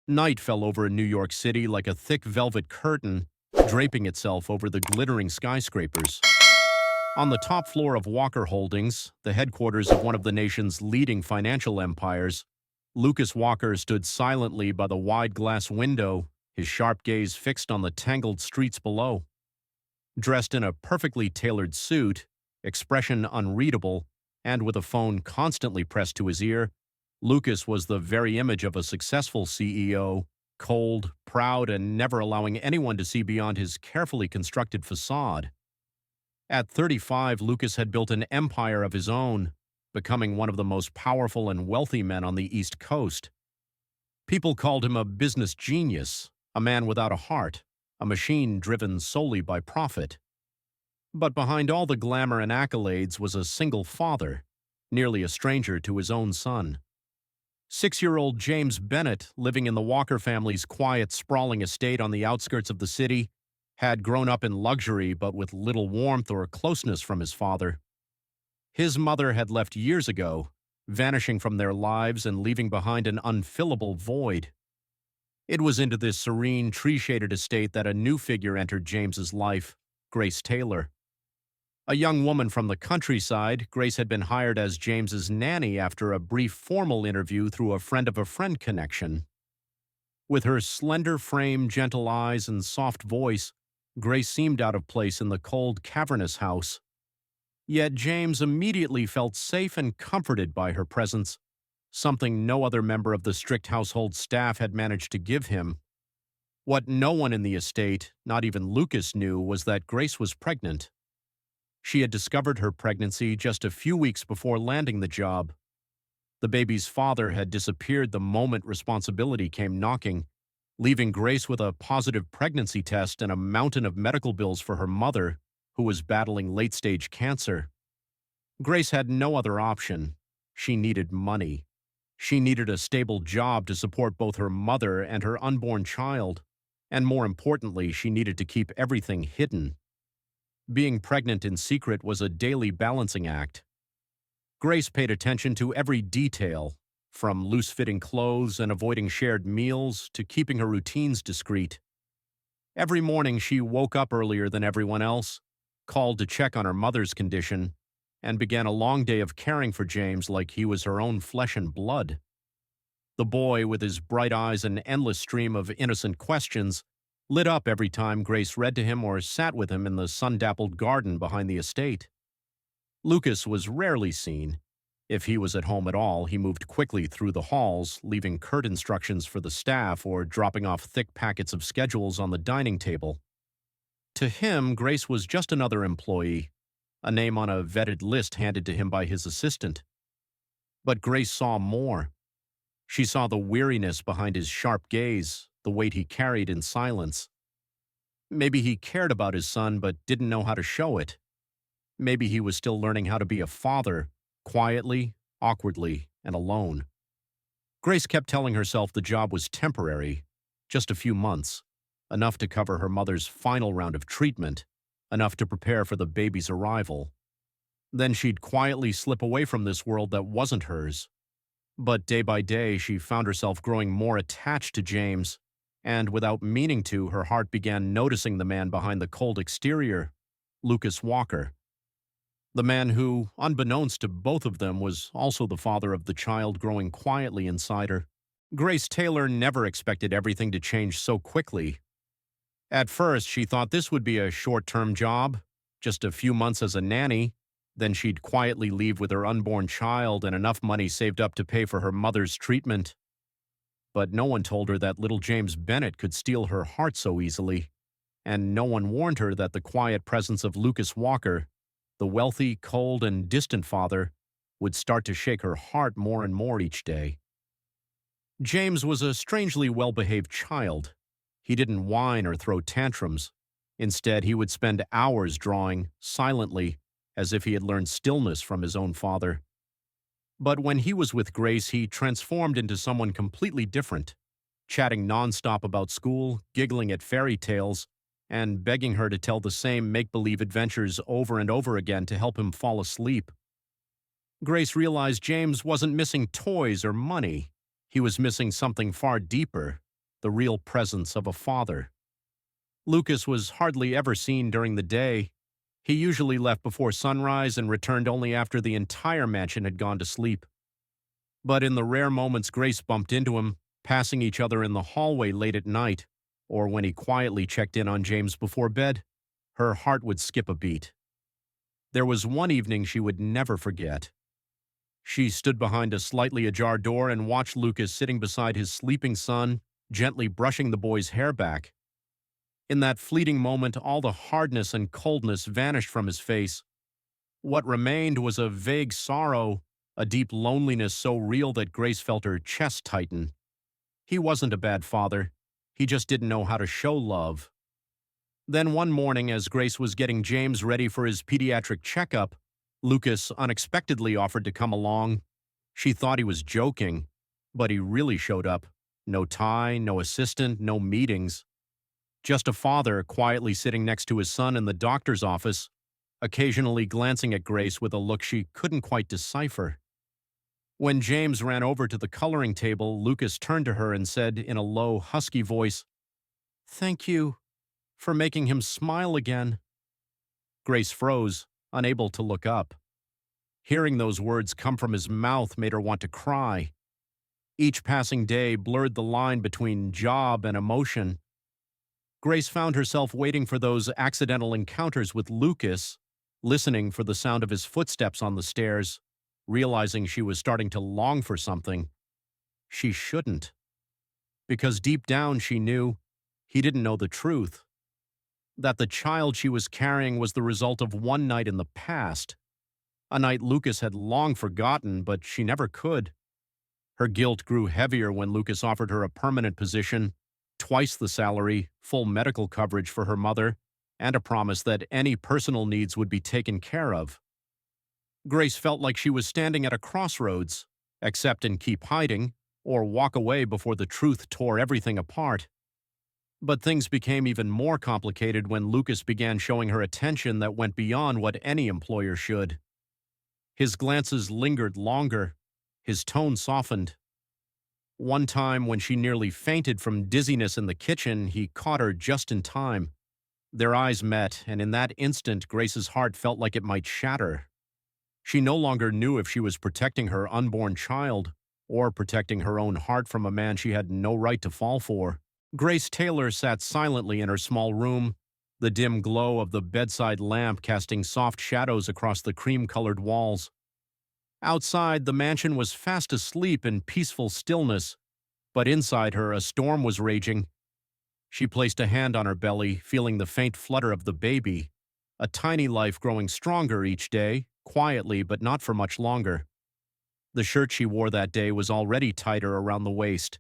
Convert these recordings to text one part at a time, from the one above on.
Night fell over New York City like a thick velvet curtain, draping itself over the glittering skyscrapers. On the top floor of Walker Holdings, the headquarters of one of the nation's leading financial empires, Lucas Walker stood silently by the wide glass window, his sharp gaze fixed on the tangled streets below. Dressed in a perfectly tailored suit, expression unreadable, and with a phone constantly pressed to his ear, Lucas was the very image of a successful CEO, cold, proud, and never allowing anyone to see beyond his carefully constructed facade. At 35, Lucas had built an empire of his own, becoming one of the most powerful and wealthy men on the East Coast. People called him a business genius, a man without a heart, a machine driven solely by profit. But behind all the glamour and accolades was a single father, nearly a stranger to his own son. 6-year-old James Bennett, living in the Walker family's quiet, sprawling estate on the outskirts of the city, had grown up in luxury but with little warmth or closeness from his father. His mother had left years ago, vanishing from their lives and leaving behind an unfillable void. It was into this serene, tree-shaded estate that a new figure entered James's life, Grace Taylor. A young woman from the countryside, Grace had been hired as James's nanny after a brief formal interview through a friend of a friend connection. With her slender frame, gentle eyes, and soft voice, Grace seemed out of place in the cold, cavernous house. Yet James immediately felt safe and comforted by her presence, something no other member of the strict household staff had managed to give him. What no one in the estate, not even Lucas, knew was that Grace was pregnant. She had discovered her pregnancy just a few weeks before landing the job. The baby's father had disappeared the moment responsibility came knocking, leaving Grace with a positive pregnancy test and a mountain of medical bills for her mother, who was battling late-stage cancer. Grace had no other option. She needed money. She needed a stable job to support both her mother and her unborn child, and more importantly, she needed to keep everything hidden. Being pregnant in secret was a daily balancing act. Grace paid attention to every detail, from loose-fitting clothes and avoiding shared meals to keeping her routines discreet. Every morning she woke up earlier than everyone else, called to check on her mother's condition, and began a long day of caring for James like he was her own flesh and blood. The boy, with his bright eyes and endless stream of innocent questions, lit up every time Grace read to him or sat with him in the sun-dappled garden behind the estate. Lucas was rarely seen. If he was at home at all, he moved quickly through the halls, leaving curt instructions for the staff or dropping off thick packets of schedules on the dining table. To him, Grace was just another employee, a name on a vetted list handed to him by his assistant. But Grace saw more. She saw the weariness behind his sharp gaze, the weight he carried in silence. Maybe he cared about his son but didn't know how to show it. Maybe he was still learning how to be a father, quietly, awkwardly, and alone. Grace kept telling herself the job was temporary, just a few months, enough to cover her mother's final round of treatment, enough to prepare for the baby's arrival. Then she'd quietly slip away from this world that wasn't hers. But day by day, she found herself growing more attached to James, and without meaning to, her heart began noticing the man behind the cold exterior, Lucas Walker. The man who, unbeknownst to both of them, was also the father of the child growing quietly inside her. Grace Taylor never expected everything to change so quickly. At first, she thought this would be a short-term job, just a few months as a nanny, then she'd quietly leave with her unborn child and enough money saved up to pay for her mother's treatment. But no one told her that little James Bennett could steal her heart so easily, and no one warned her that the quiet presence of Lucas Walker, the wealthy, cold, and distant father, would start to shake her heart more and more each day. James was a strangely well-behaved child. He didn't whine or throw tantrums. Instead, he would spend hours drawing, silently, as if he had learned stillness from his own father. But when he was with Grace, he transformed into someone completely different, chatting nonstop about school, giggling at fairy tales, and begging her to tell the same make-believe adventures over and over again to help him fall asleep. Grace realized James wasn't missing toys or money. He was missing something far deeper, the real presence of a father. Lucas was hardly ever seen during the day. He usually left before sunrise and returned only after the entire mansion had gone to sleep. But in the rare moments Grace bumped into him, passing each other in the hallway late at night, or when he quietly checked in on James before bed, her heart would skip a beat. There was one evening she would never forget. She stood behind a slightly ajar door and watched Lucas sitting beside his sleeping son, gently brushing the boy's hair back. In that fleeting moment, all the hardness and coldness vanished from his face. What remained was a vague sorrow, a deep loneliness so real that Grace felt her chest tighten. He wasn't a bad father. He just didn't know how to show love. Then one morning, as Grace was getting James ready for his pediatric checkup, Lucas unexpectedly offered to come along. She thought he was joking, but he really showed up. No tie, no assistant, no meetings. Just a father quietly sitting next to his son in the doctor's office, occasionally glancing at Grace with a look she couldn't quite decipher. When James ran over to the coloring table, Lucas turned to her and said in a low, husky voice, "Thank you for making him smile again." Grace froze, unable to look up. Hearing those words come from his mouth made her want to cry. Each passing day blurred the line between job and emotion. Grace found herself waiting for those accidental encounters with Lucas, listening for the sound of his footsteps on the stairs, realizing she was starting to long for something. She shouldn't. Because deep down she knew he didn't know the truth. That the child she was carrying was the result of one night in the past. A night Lucas had long forgotten, but she never could. Her guilt grew heavier when Lucas offered her a permanent position, twice the salary, full medical coverage for her mother, and a promise that any personal needs would be taken care of. Grace felt like she was standing at a crossroads, accept and keep hiding, or walk away before the truth tore everything apart. But things became even more complicated when Lucas began showing her attention that went beyond what any employer should. His glances lingered longer, his tone softened. One time, when she nearly fainted from dizziness in the kitchen, he caught her just in time. Their eyes met, and in that instant, Grace's heart felt like it might shatter. She no longer knew if she was protecting her unborn child or protecting her own heart from a man she had no right to fall for. Grace Taylor sat silently in her small room, the dim glow of the bedside lamp casting soft shadows across the cream-colored walls. Outside, the mansion was fast asleep in peaceful stillness, but inside her a storm was raging. She placed a hand on her belly, feeling the faint flutter of the baby, a tiny life growing stronger each day, quietly but not for much longer. The shirt she wore that day was already tighter around the waist.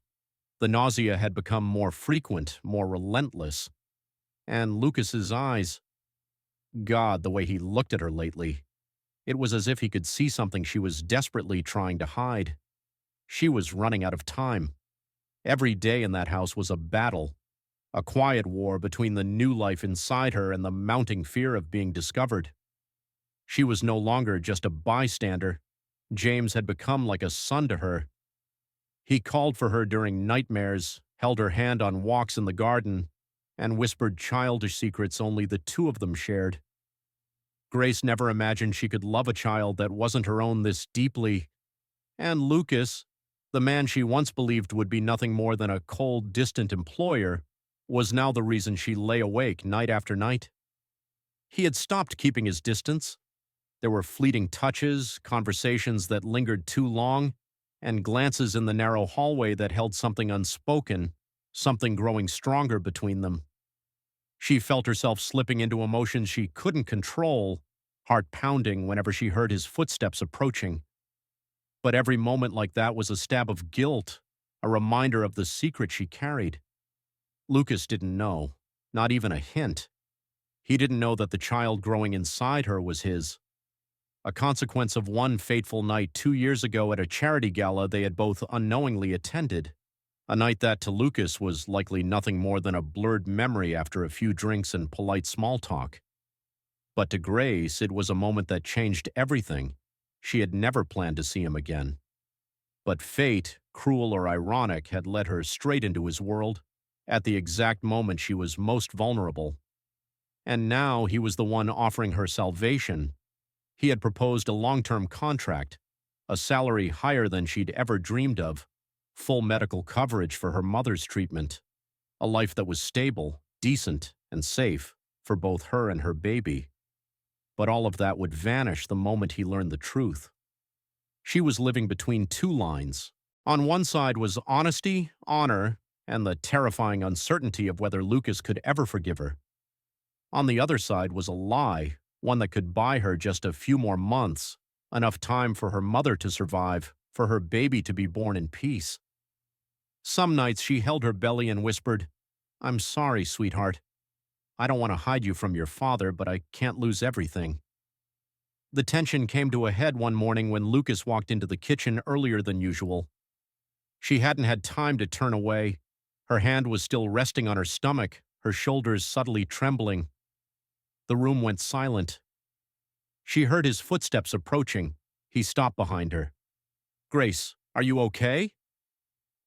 The nausea had become more frequent, more relentless. And Lucas's eyes. God, the way he looked at her lately. It was as if he could see something she was desperately trying to hide. She was running out of time. Every day in that house was a battle, a quiet war between the new life inside her and the mounting fear of being discovered. She was no longer just a bystander. James had become like a son to her. He called for her during nightmares, held her hand on walks in the garden, and whispered childish secrets only the two of them shared. Grace never imagined she could love a child that wasn't her own this deeply. And Lucas, the man she once believed would be nothing more than a cold, distant employer, was now the reason she lay awake night after night. He had stopped keeping his distance. There were fleeting touches, conversations that lingered too long, and glances in the narrow hallway that held something unspoken, something growing stronger between them. She felt herself slipping into emotions she couldn't control, heart pounding whenever she heard his footsteps approaching. But every moment like that was a stab of guilt, a reminder of the secret she carried. Lucas didn't know, not even a hint. He didn't know that the child growing inside her was his. A consequence of one fateful night 2 years ago at a charity gala they had both unknowingly attended. A night that to Lucas was likely nothing more than a blurred memory after a few drinks and polite small talk. But to Grace, it was a moment that changed everything. She had never planned to see him again. But fate, cruel or ironic, had led her straight into his world. at the exact moment she was most vulnerable. And now he was the one offering her salvation. He had proposed a long-term contract, a salary higher than she'd ever dreamed of, full medical coverage for her mother's treatment, a life that was stable, decent, and safe for both her and her baby. But all of that would vanish the moment he learned the truth. She was living between two lines. On one side was honesty, honor, and the terrifying uncertainty of whether Lucas could ever forgive her. On the other side was a lie, one that could buy her just a few more months, enough time for her mother to survive, for her baby to be born in peace. Some nights she held her belly and whispered, "I'm sorry, sweetheart. I don't want to hide you from your father, but I can't lose everything." The tension came to a head one morning when Lucas walked into the kitchen earlier than usual. She hadn't had time to turn away. Her hand was still resting on her stomach, her shoulders subtly trembling. The room went silent. She heard his footsteps approaching. He stopped behind her. "Grace, are you okay?"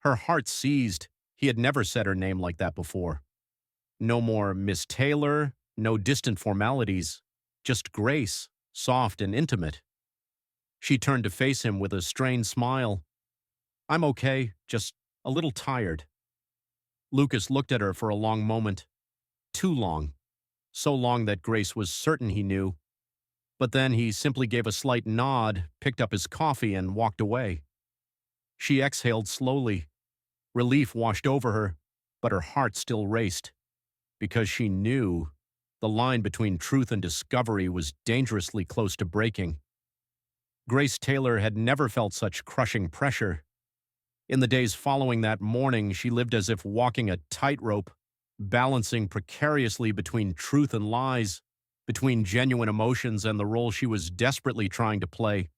Her heart seized. He had never said her name like that before. No more Miss Taylor, no distant formalities, just Grace, soft and intimate. She turned to face him with a strained smile. "I'm okay, just a little tired." Lucas looked at her for a long moment. Too long. So long that Grace was certain he knew. But then he simply gave a slight nod, picked up his coffee, and walked away. She exhaled slowly. Relief washed over her, but her heart still raced. Because she knew the line between truth and discovery was dangerously close to breaking. Grace Taylor had never felt such crushing pressure. In the days following that morning, she lived as if walking a tightrope, balancing precariously between truth and lies, between genuine emotions and the role she was desperately trying to play.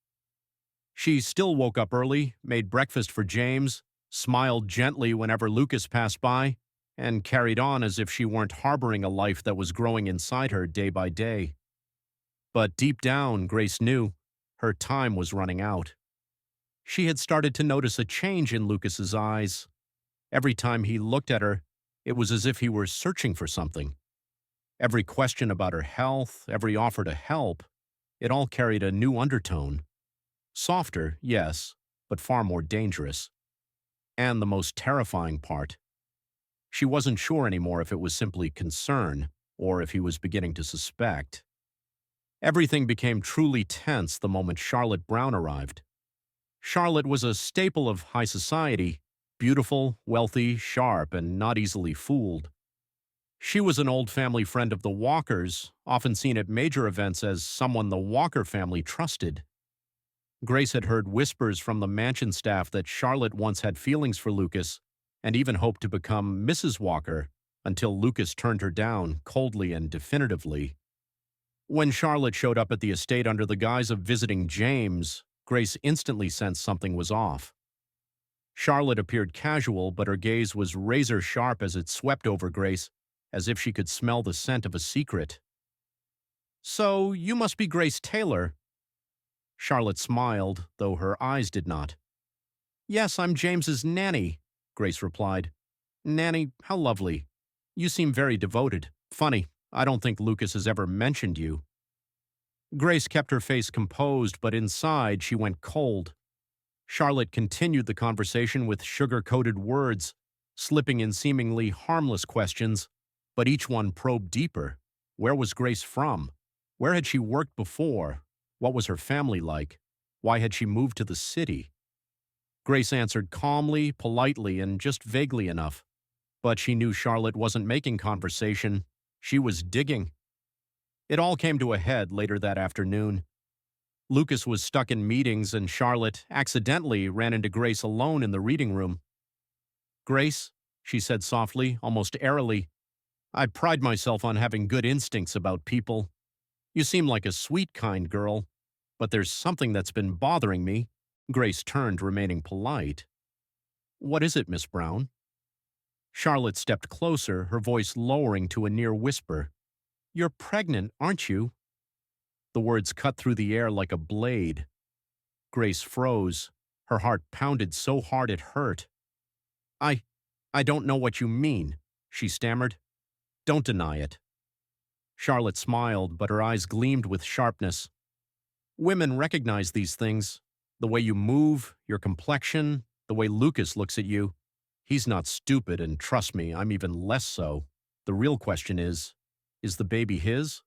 She still woke up early, made breakfast for James, smiled gently whenever Lucas passed by, and carried on as if she weren't harboring a life that was growing inside her day by day. But deep down, Grace knew her time was running out. She had started to notice a change in Lucas's eyes. Every time he looked at her, it was as if he were searching for something. Every question about her health, every offer to help, it all carried a new undertone. Softer, yes, but far more dangerous. And the most terrifying part, she wasn't sure anymore if it was simply concern or if he was beginning to suspect. Everything became truly tense the moment Charlotte Brown arrived. Charlotte was a staple of high society, beautiful, wealthy, sharp, and not easily fooled. She was an old family friend of the Walkers, often seen at major events as someone the Walker family trusted. Grace had heard whispers from the mansion staff that Charlotte once had feelings for Lucas and even hoped to become Mrs. Walker until Lucas turned her down coldly and definitively. When Charlotte showed up at the estate under the guise of visiting James, Grace instantly sensed something was off. Charlotte appeared casual, but her gaze was razor-sharp as it swept over Grace, as if she could smell the scent of a secret. "So, you must be Grace Taylor." Charlotte smiled, though her eyes did not. "Yes, I'm James's nanny," Grace replied. "Nanny, how lovely. You seem very devoted. Funny, I don't think Lucas has ever mentioned you." Grace kept her face composed, but inside she went cold. Charlotte continued the conversation with sugar-coated words, slipping in seemingly harmless questions, but each one probed deeper. Where was Grace from? Where had she worked before? What was her family like? Why had she moved to the city? Grace answered calmly, politely, and just vaguely enough. But she knew Charlotte wasn't making conversation. She was digging. It all came to a head later that afternoon. Lucas was stuck in meetings, and Charlotte accidentally ran into Grace alone in the reading room. "Grace," she said softly, almost airily, "I pride myself on having good instincts about people. You seem like a sweet, kind girl, but there's something that's been bothering me." Grace turned, remaining polite. "What is it, Miss Brown?" Charlotte stepped closer, her voice lowering to a near whisper. "You're pregnant, aren't you?" The words cut through the air like a blade. Grace froze. Her heart pounded so hard it hurt. I don't know what you mean." she stammered. Don't deny it. Charlotte smiled, but her eyes gleamed with sharpness. Women recognize these things. The way you move, your complexion, the way Lucas looks at you. He's not stupid, and trust me, I'm even less so. The real question is the baby his?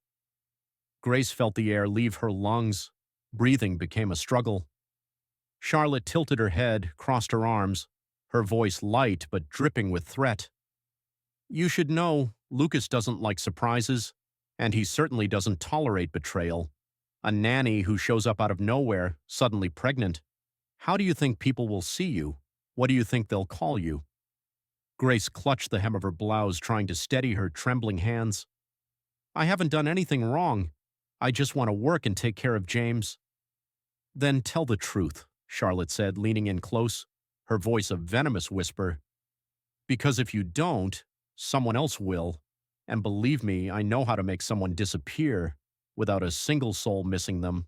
Grace felt the air leave her lungs. Breathing became a struggle. Charlotte tilted her head, crossed her arms, her voice light but dripping with threat. You should know, Lucas doesn't like surprises, and he certainly doesn't tolerate betrayal. A nanny who shows up out of nowhere, suddenly pregnant. How do you think people will see you? What do you think they'll call you? Grace clutched the hem of her blouse, trying to steady her trembling hands. I haven't done anything wrong. I just want to work and take care of James. Then tell the truth, Charlotte said, leaning in close, her voice a venomous whisper. Because if you don't, someone else will. And believe me, I know how to make someone disappear without a single soul missing them.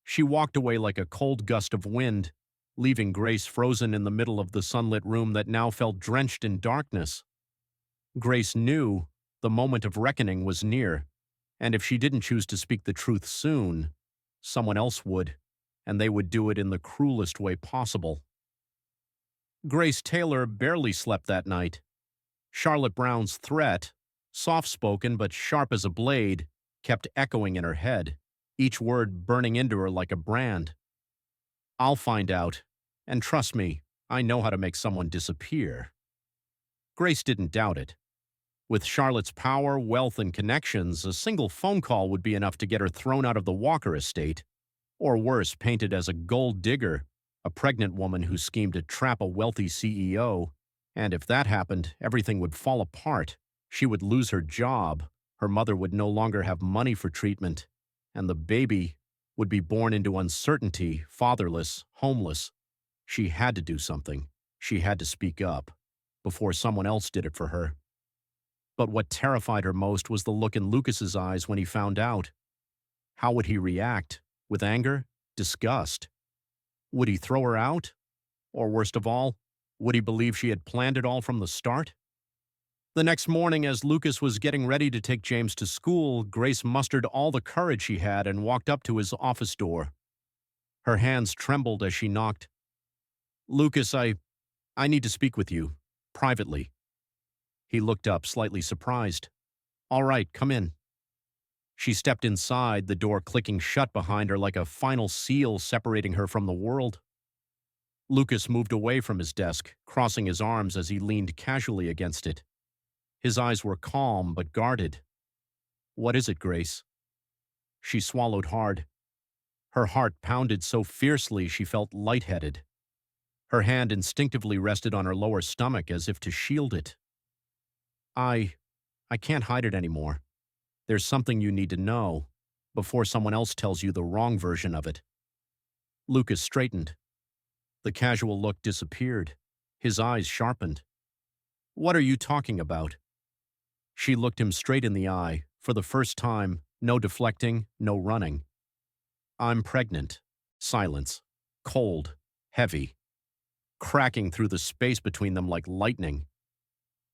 She walked away like a cold gust of wind, leaving Grace frozen in the middle of the sunlit room that now felt drenched in darkness. Grace knew the moment of reckoning was near, and if she didn't choose to speak the truth soon, someone else would, and they would do it in the cruelest way possible. Grace Taylor barely slept that night. Charlotte Brown's threat, soft-spoken but sharp as a blade, kept echoing in her head, each word burning into her like a brand. I'll find out, and trust me, I know how to make someone disappear. Grace didn't doubt it. With Charlotte's power, wealth, and connections, a single phone call would be enough to get her thrown out of the Walker estate, or worse, painted as a gold digger, a pregnant woman who schemed to trap a wealthy CEO, and if that happened, everything would fall apart. She would lose her job, her mother would no longer have money for treatment, and the baby would be born into uncertainty, fatherless, homeless. She had to do something. She had to speak up, before someone else did it for her. But what terrified her most was the look in Lucas's eyes when he found out. How would he react? With anger? Disgust? Would he throw her out? Or worst of all, would he believe she had planned it all from the start? The next morning, as Lucas was getting ready to take James to school, Grace mustered all the courage she had and walked up to his office door. Her hands trembled as she knocked. Lucas, I need to speak with you, privately. He looked up, slightly surprised. All right, come in. She stepped inside, the door clicking shut behind her like a final seal separating her from the world. Lucas moved away from his desk, crossing his arms as he leaned casually against it. His eyes were calm but guarded. What is it, Grace? She swallowed hard. Her heart pounded so fiercely she felt lightheaded. Her hand instinctively rested on her lower stomach as if to shield it. I can't hide it anymore. There's something you need to know before someone else tells you the wrong version of it. Lucas straightened. The casual look disappeared. His eyes sharpened. What are you talking about? She looked him straight in the eye, for the first time, no deflecting, no running. I'm pregnant. Silence. Cold. Heavy. Cracking through the space between them like lightning.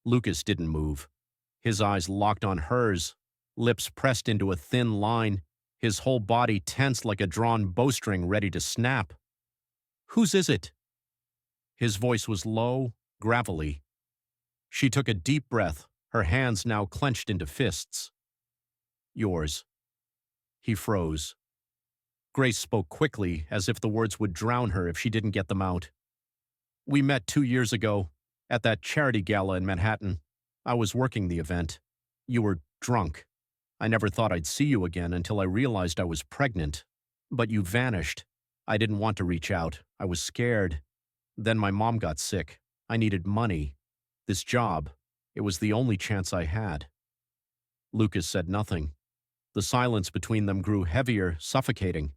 Lucas didn't move. His eyes locked on hers, lips pressed into a thin line, his whole body tense like a drawn bowstring ready to snap. Whose is it? His voice was low, gravelly. She took a deep breath, her hands now clenched into fists. Yours. He froze. Grace spoke quickly, as if the words would drown her if she didn't get them out. We met 2 years ago, at that charity gala in Manhattan. I was working the event. You were drunk. I never thought I'd see you again until I realized I was pregnant. But you vanished. I didn't want to reach out. I was scared. Then my mom got sick. I needed money. This job. It was the only chance I had. Lucas said nothing. The silence between them grew heavier, suffocating.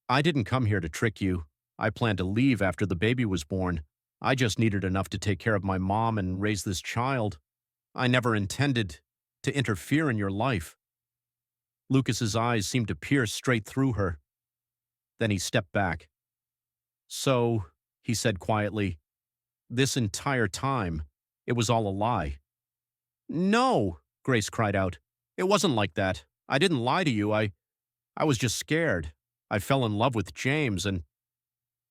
I didn't come here to trick you. I planned to leave after the baby was born. I just needed enough to take care of my mom and raise this child. I never intended to interfere in your life. Lucas's eyes seemed to pierce straight through her. Then he stepped back. So, he said quietly, this entire time, it was all a lie. No, Grace cried out. It wasn't like that. I didn't lie to you. I was just scared. I fell in love with James and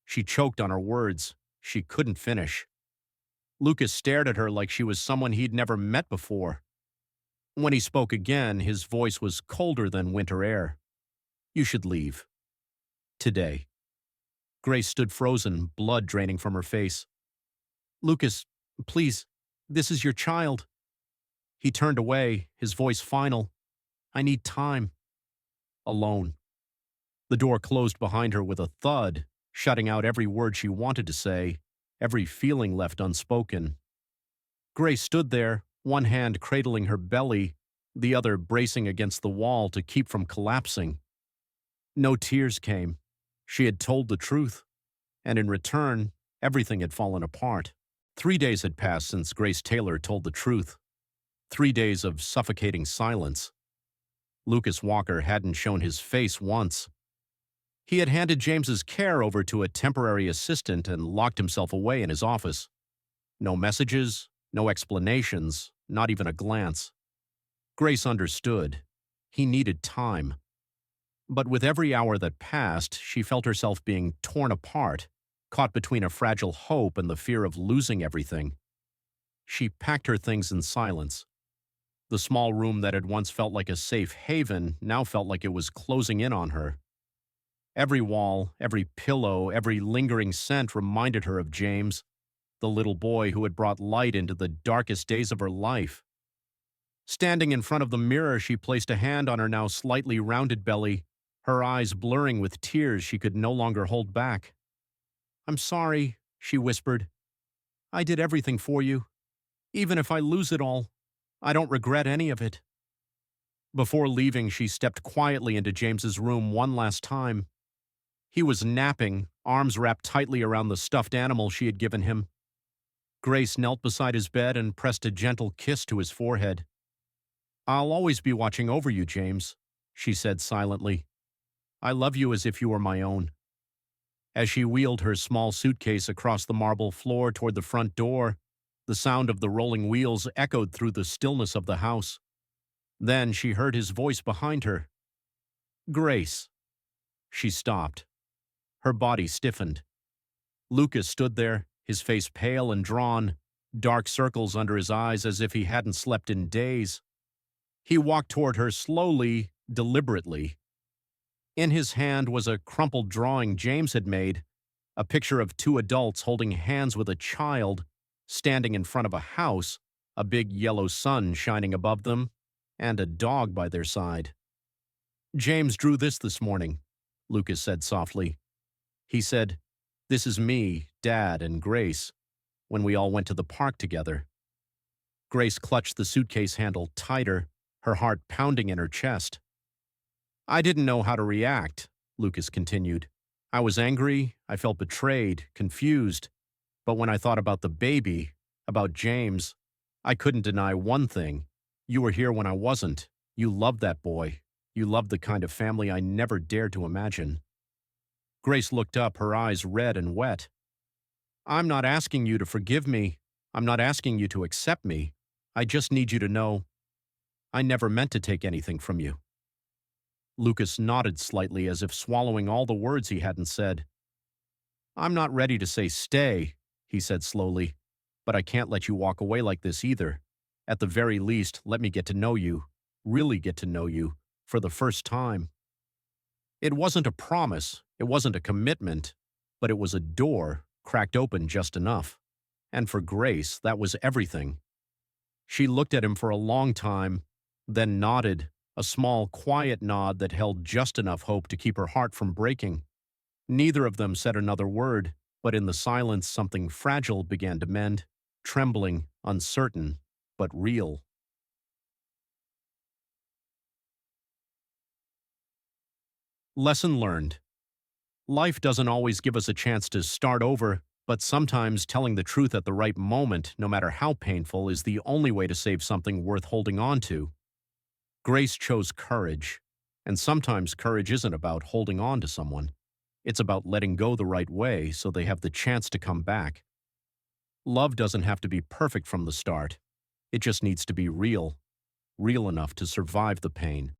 she choked on her words. She couldn't finish. Lucas stared at her like she was someone he'd never met before. When he spoke again, his voice was colder than winter air. You should leave. Today. Grace stood frozen, blood draining from her face. Lucas, please, this is your child. He turned away, his voice final. I need time. Alone. The door closed behind her with a thud, shutting out every word she wanted to say, every feeling left unspoken. Grace stood there, one hand cradling her belly, the other bracing against the wall to keep from collapsing. No tears came. She had told the truth, and in return, everything had fallen apart. 3 days had passed since Grace Taylor told the truth. 3 days of suffocating silence. Lucas Walker hadn't shown his face once. He had handed James's care over to a temporary assistant and locked himself away in his office. No messages, no explanations, not even a glance. Grace understood. He needed time. But with every hour that passed, she felt herself being torn apart, caught between a fragile hope and the fear of losing everything. She packed her things in silence. The small room that had once felt like a safe haven now felt like it was closing in on her. Every wall, every pillow, every lingering scent reminded her of James, the little boy who had brought light into the darkest days of her life. Standing in front of the mirror, she placed a hand on her now slightly rounded belly, her eyes blurring with tears she could no longer hold back. I'm sorry, she whispered. I did everything for you. Even if I lose it all, I don't regret any of it. Before leaving, she stepped quietly into James's room one last time. He was napping, arms wrapped tightly around the stuffed animal she had given him. Grace knelt beside his bed and pressed a gentle kiss to his forehead. I'll always be watching over you, James, she said silently. I love you as if you were my own. As she wheeled her small suitcase across the marble floor toward the front door, the sound of the rolling wheels echoed through the stillness of the house. Then she heard his voice behind her. Grace. She stopped. Her body stiffened. Lucas stood there, his face pale and drawn, dark circles under his eyes as if he hadn't slept in days. He walked toward her slowly, deliberately. In his hand was a crumpled drawing James had made, a picture of two adults holding hands with a child, standing in front of a house, a big yellow sun shining above them, and a dog by their side. James drew this morning, Lucas said softly. He said, this is me, Dad, and Grace, when we all went to the park together. Grace clutched the suitcase handle tighter, her heart pounding in her chest. I didn't know how to react, Lucas continued. I was angry, I felt betrayed, confused. But when I thought about the baby, about James, I couldn't deny one thing. You were here when I wasn't. You loved that boy. You loved the kind of family I never dared to imagine. Grace looked up, her eyes red and wet. I'm not asking you to forgive me. I'm not asking you to accept me. I just need you to know I never meant to take anything from you. Lucas nodded slightly as if swallowing all the words he hadn't said. I'm not ready to say stay, he said slowly, but I can't let you walk away like this either. At the very least, let me get to know you, really get to know you, for the first time. It wasn't a promise, it wasn't a commitment, but it was a door cracked open just enough. And for Grace, that was everything. She looked at him for a long time, then nodded, a small, quiet nod that held just enough hope to keep her heart from breaking. Neither of them said another word, but in the silence something fragile began to mend, trembling, uncertain, but real. Lesson learned. Life doesn't always give us a chance to start over, but sometimes telling the truth at the right moment, no matter how painful, is the only way to save something worth holding on to. Grace chose courage, and sometimes courage isn't about holding on to someone. It's about letting go the right way so they have the chance to come back. Love doesn't have to be perfect from the start. It just needs to be real, real enough to survive the pain.